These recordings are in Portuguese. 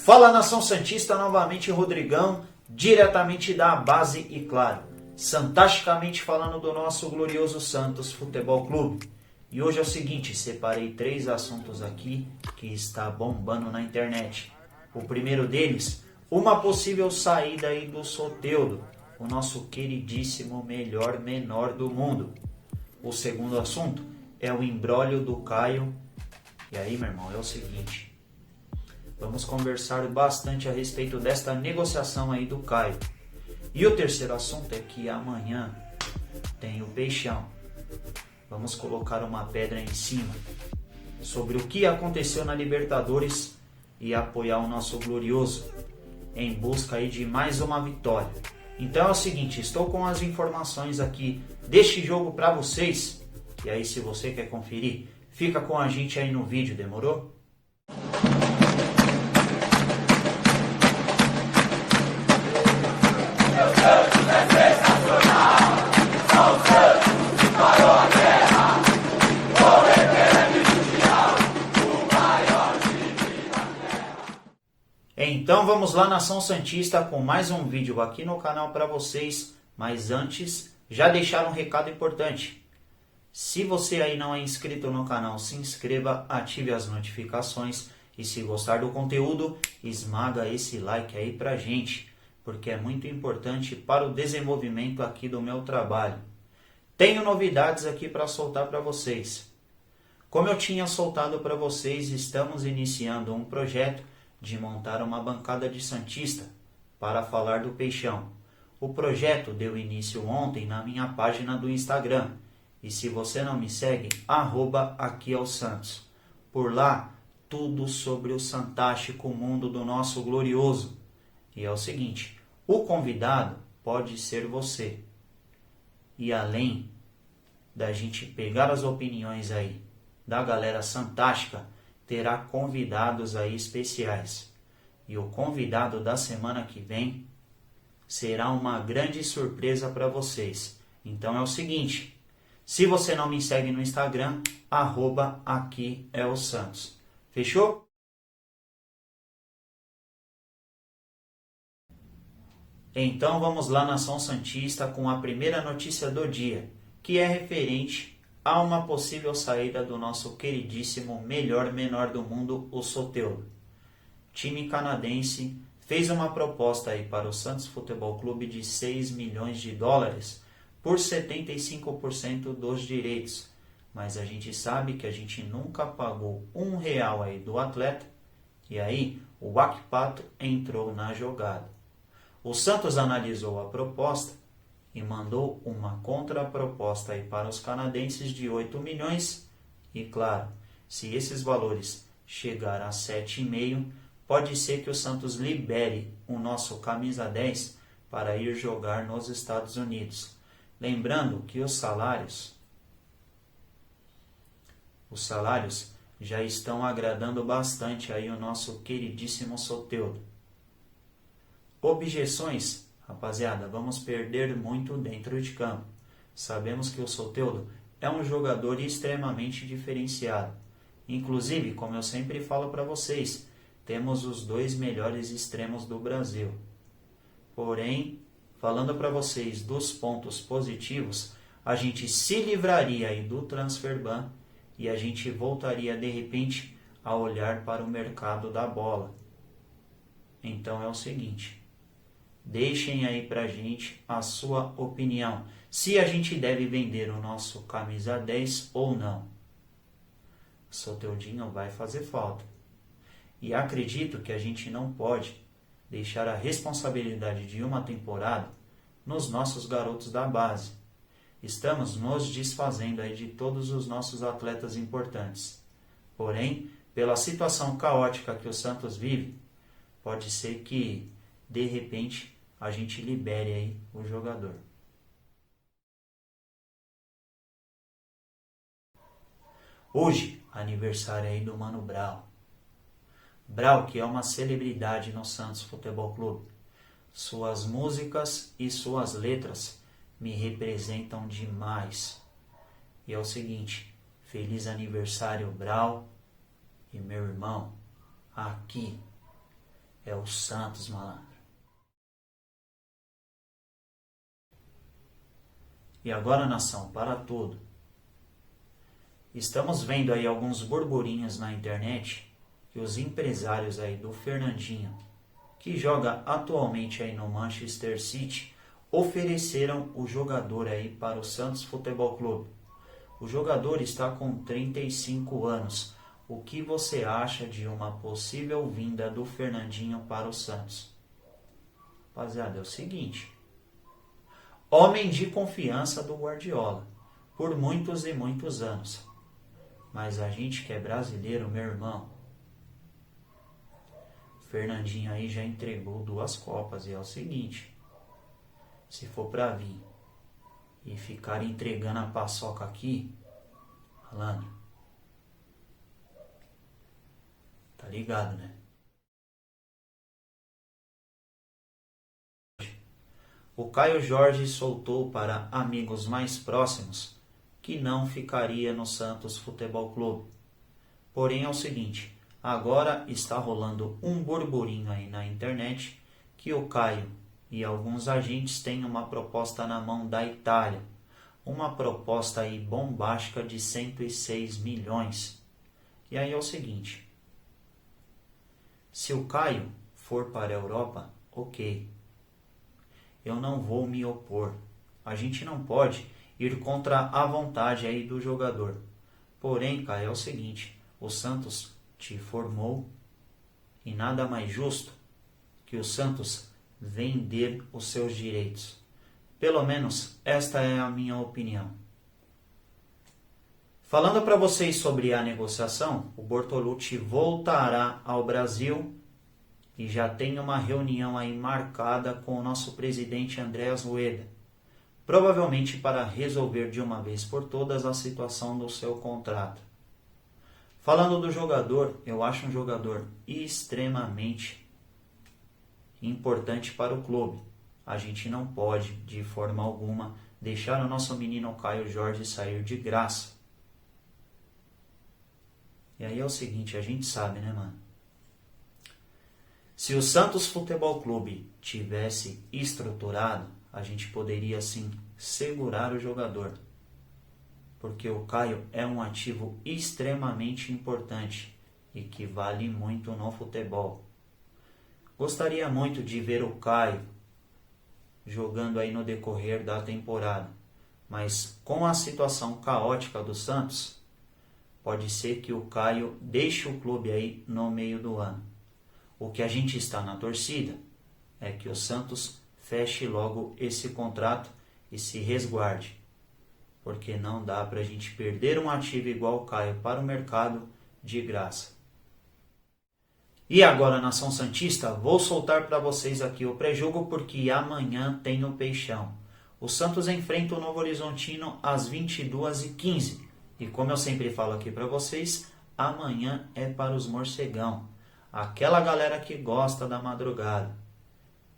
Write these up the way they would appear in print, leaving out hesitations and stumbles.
Fala, nação santista, novamente Rodrigão, diretamente da base e claro, santasticamente falando do nosso glorioso Santos Futebol Clube. E hoje é o seguinte, separei 3 assuntos aqui que está bombando na internet. O primeiro deles, uma possível saída aí do Soteldo, o nosso queridíssimo melhor menor do mundo. O segundo assunto é o imbróglio do Caio. E aí, meu irmão, é o seguinte, vamos conversar bastante a respeito desta negociação aí do Caio. E o terceiro assunto é que amanhã tem o Peixão. Vamos colocar uma pedra em cima sobre o que aconteceu na Libertadores e apoiar o nosso glorioso em busca aí de mais uma vitória. Então é o seguinte, estou com as informações aqui deste jogo para vocês. E aí, se você quer conferir, fica com a gente aí no vídeo, demorou? Então vamos lá, nação santista, com mais um vídeo aqui no canal para vocês. Mas antes, já deixar um recado importante. Se você aí não é inscrito no canal, se inscreva, ative as notificações e se gostar do conteúdo, esmaga esse like aí pra gente, porque é muito importante para o desenvolvimento aqui do meu trabalho. Tenho novidades aqui para soltar para vocês. Como eu tinha soltado para vocês, estamos iniciando um projeto de montar uma bancada de santista para falar do Peixão. O projeto deu início ontem na minha página do Instagram. E se você não me segue, @AquiEoSantos. Por lá, tudo sobre o fantástico mundo do nosso glorioso. E é o seguinte, o convidado pode ser você. E além da gente pegar as opiniões aí da galera fantástica, terá convidados aí especiais. E o convidado da semana que vem será uma grande surpresa para vocês. Então é o seguinte, se você não me segue no Instagram, @AquiEoSantos. Fechou? Então vamos lá, nação santista, com a primeira notícia do dia, que é referente a uma possível saída do nosso queridíssimo melhor menor do mundo, o Soteldo. Time canadense fez uma proposta aí para o Santos Futebol Clube de 6 milhões de dólares por 75% dos direitos. Mas a gente sabe que a gente nunca pagou R$1 aí do atleta, e aí o Wakpato entrou na jogada. O Santos analisou a proposta e mandou uma contraproposta aí para os canadenses de 8 milhões. E claro, se esses valores chegar a 7,5, pode ser que o Santos libere o nosso camisa 10 para ir jogar nos Estados Unidos. Lembrando que os salários já estão agradando bastante aí o nosso queridíssimo Soteldo. Objeções, rapaziada, vamos perder muito dentro de campo. Sabemos que o Soteldo é um jogador extremamente diferenciado. Inclusive, como eu sempre falo para vocês, temos os 2 melhores extremos do Brasil. Porém, falando para vocês dos pontos positivos, a gente se livraria aí do transfer ban e a gente voltaria de repente a olhar para o mercado da bola. Então é o seguinte, deixem aí pra gente a sua opinião, se a gente deve vender o nosso camisa 10 ou não. O Soteldinho vai fazer falta. E acredito que a gente não pode deixar a responsabilidade de uma temporada nos nossos garotos da base. Estamos nos desfazendo aí de todos os nossos atletas importantes. Porém, pela situação caótica que o Santos vive, pode ser que, de repente, a gente libere aí o jogador. Hoje, aniversário aí do Mano Brown. Brown, que é uma celebridade no Santos Futebol Clube. Suas músicas e suas letras me representam demais. E é o seguinte, feliz aniversário, Brown. E meu irmão, aqui é o Santos, malandro. E agora, nação, para tudo. Estamos vendo aí alguns burburinhos na internet que os empresários aí do Fernandinho, que joga atualmente aí no Manchester City, ofereceram o jogador aí para o Santos Futebol Clube. O jogador está com 35 anos. O que você acha de uma possível vinda do Fernandinho para o Santos? Rapaziada, é o seguinte. Homem de confiança do Guardiola, por muitos e muitos anos. Mas a gente que é brasileiro, meu irmão, Fernandinho aí já entregou 2 Copas e é o seguinte. Se for pra vir e ficar entregando a paçoca aqui, malandro, tá ligado, né? O Caio Jorge soltou para amigos mais próximos que não ficaria no Santos Futebol Clube. Porém é o seguinte, agora está rolando um burburinho aí na internet que o Caio e alguns agentes têm uma proposta na mão da Itália. Uma proposta aí bombástica de 106 milhões. E aí é o seguinte, se o Caio for para a Europa, ok. Eu não vou me opor. A gente não pode ir contra a vontade aí do jogador. Porém, Caio, é o seguinte, o Santos te formou e nada mais justo que o Santos vender os seus direitos. Pelo menos esta é a minha opinião. Falando para vocês sobre a negociação, o Bortolucci voltará ao Brasil e já tem uma reunião aí marcada com o nosso presidente Andrés Rueda, provavelmente para resolver de uma vez por todas a situação do seu contrato. Falando do jogador, eu acho um jogador extremamente importante para o clube. A gente não pode, de forma alguma, deixar o nosso menino Caio Jorge sair de graça. E aí é o seguinte, a gente sabe, né, mano? Se o Santos Futebol Clube tivesse estruturado, a gente poderia sim segurar o jogador. Porque o Caio é um ativo extremamente importante e que vale muito no futebol. Gostaria muito de ver o Caio jogando aí no decorrer da temporada, mas com a situação caótica do Santos, pode ser que o Caio deixe o clube aí no meio do ano. O que a gente está na torcida é que o Santos feche logo esse contrato e se resguarde. Porque não dá para a gente perder um ativo igual o Caio para o mercado de graça. E agora, Nação Santista, vou soltar para vocês aqui o pré-jogo porque amanhã tem o Peixão. O Santos enfrenta o Novo Horizontino às 22h15. E como eu sempre falo aqui para vocês, amanhã é para os morcegão. Aquela galera que gosta da madrugada.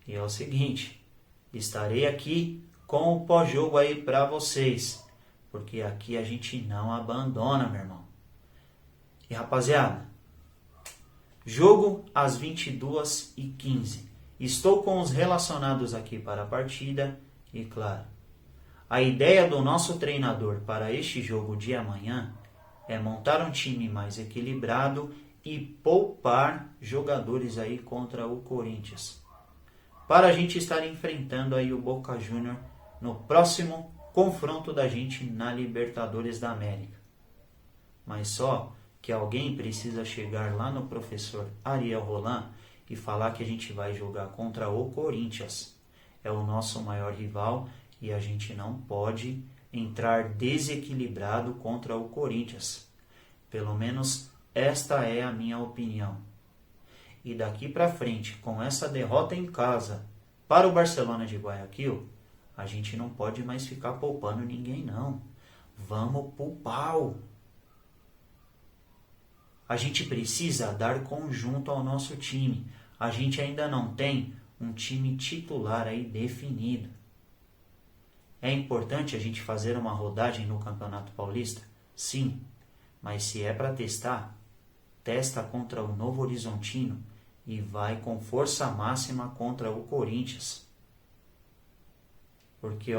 E é o seguinte, estarei aqui com o pós-jogo aí para vocês. Porque aqui a gente não abandona, meu irmão. E rapaziada, jogo às 22h15. Estou com os relacionados aqui para a partida e, claro, a ideia do nosso treinador para este jogo de amanhã é montar um time mais equilibrado e poupar jogadores aí contra o Corinthians. Para a gente estar enfrentando aí o Boca Juniors no próximo confronto da gente na Libertadores da América. Mas só que alguém precisa chegar lá no professor Ariel Roland e falar que a gente vai jogar contra o Corinthians. É o nosso maior rival e a gente não pode entrar desequilibrado contra o Corinthians. Pelo menos esta é a minha opinião. E daqui para frente, com essa derrota em casa para o Barcelona de Guayaquil, a gente não pode mais ficar poupando ninguém, não. Vamos pro pau. A gente precisa dar conjunto ao nosso time. A gente ainda não tem um time titular aí definido. É importante a gente fazer uma rodagem no Campeonato Paulista? Sim. Mas se é para testar, testa contra o Novo Horizontino e vai com força máxima contra o Corinthians. Porque,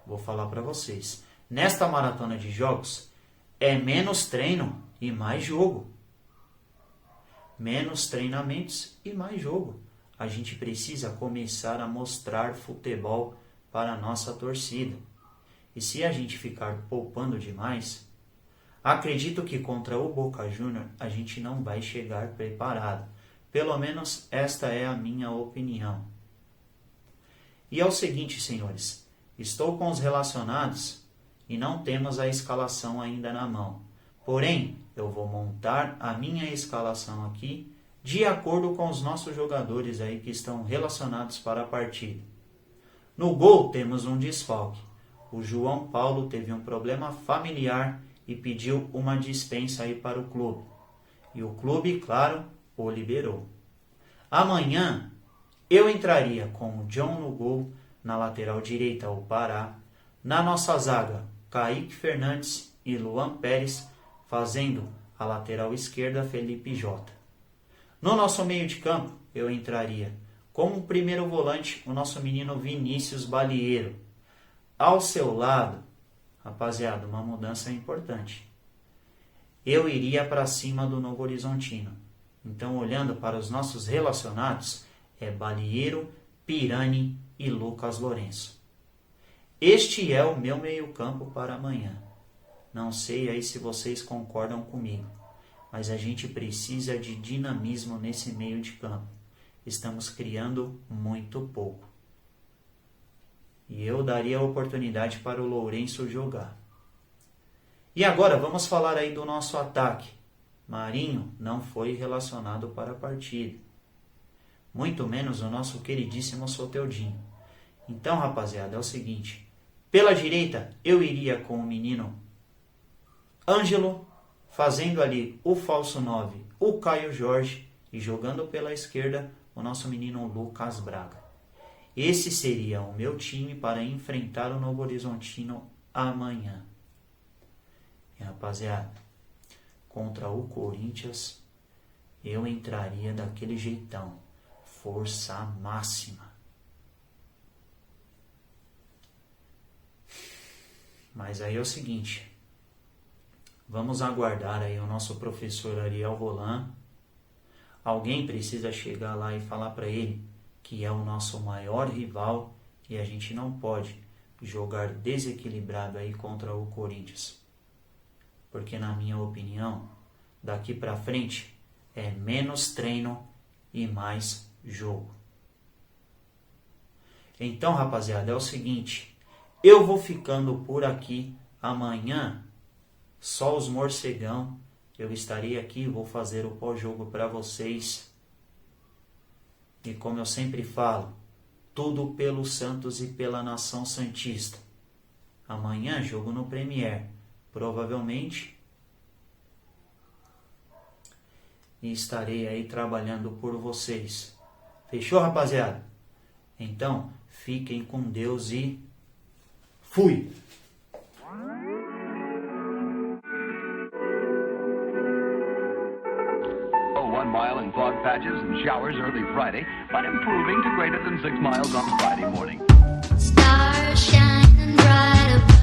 vou falar para vocês, nesta maratona de jogos é menos treino e mais jogo. Menos treinamentos e mais jogo. A gente precisa começar a mostrar futebol para a nossa torcida. E se a gente ficar poupando demais, acredito que contra o Boca Juniors a gente não vai chegar preparado. Pelo menos esta é a minha opinião. E é o seguinte, senhores, estou com os relacionados e não temos a escalação ainda na mão. Porém, eu vou montar a minha escalação aqui de acordo com os nossos jogadores aí que estão relacionados para a partida. No gol temos um desfalque. O João Paulo teve um problema familiar e pediu uma dispensa aí para o clube. E o clube, claro, o liberou. Amanhã eu entraria com o John no gol, na lateral direita o Pará, na nossa zaga Kaique Fernandes e Luan Pérez, fazendo a lateral esquerda Felipe Jota. No nosso meio de campo eu entraria como primeiro volante o nosso menino Vinícius Balieiro. Ao seu lado, rapaziada, uma mudança importante. Eu iria para cima do Novo Horizontino. Então, olhando para os nossos relacionados, é Balieiro, Pirani e Lucas Lourenço. Este é o meu meio-campo para amanhã. Não sei aí se vocês concordam comigo, mas a gente precisa de dinamismo nesse meio de campo. Estamos criando muito pouco. E eu daria a oportunidade para o Lourenço jogar. E agora vamos falar aí do nosso ataque. Marinho não foi relacionado para a partida. Muito menos o nosso queridíssimo Soteudinho. Então, rapaziada, é o seguinte. Pela direita, eu iria com o menino Ângelo, fazendo ali o falso 9, o Caio Jorge, e jogando pela esquerda, o nosso menino Lucas Braga. Esse seria o meu time para enfrentar o Novo Horizontino amanhã. E, rapaziada, contra o Corinthians, eu entraria daquele jeitão. Força máxima. Mas aí é o seguinte. Vamos aguardar aí o nosso professor Ariel Roland. Alguém precisa chegar lá e falar para ele que é o nosso maior rival e a gente não pode jogar desequilibrado aí contra o Corinthians. Porque, na minha opinião, daqui para frente é menos treino e mais jogo. Então, rapaziada, é o seguinte. Eu vou ficando por aqui. Amanhã, só os morcegão. Eu estarei aqui, vou fazer o pós-jogo para vocês. E como eu sempre falo, tudo pelo Santos e pela nação santista. Amanhã, jogo no Premier. Provavelmente. E estarei aí trabalhando por vocês. Fechou, rapaziada? Então, fiquem com Deus e fui! Oh, 1 mile in fog patches and showers early Friday, but improving to greater than 6 miles on Friday morning. Stars shining bright above.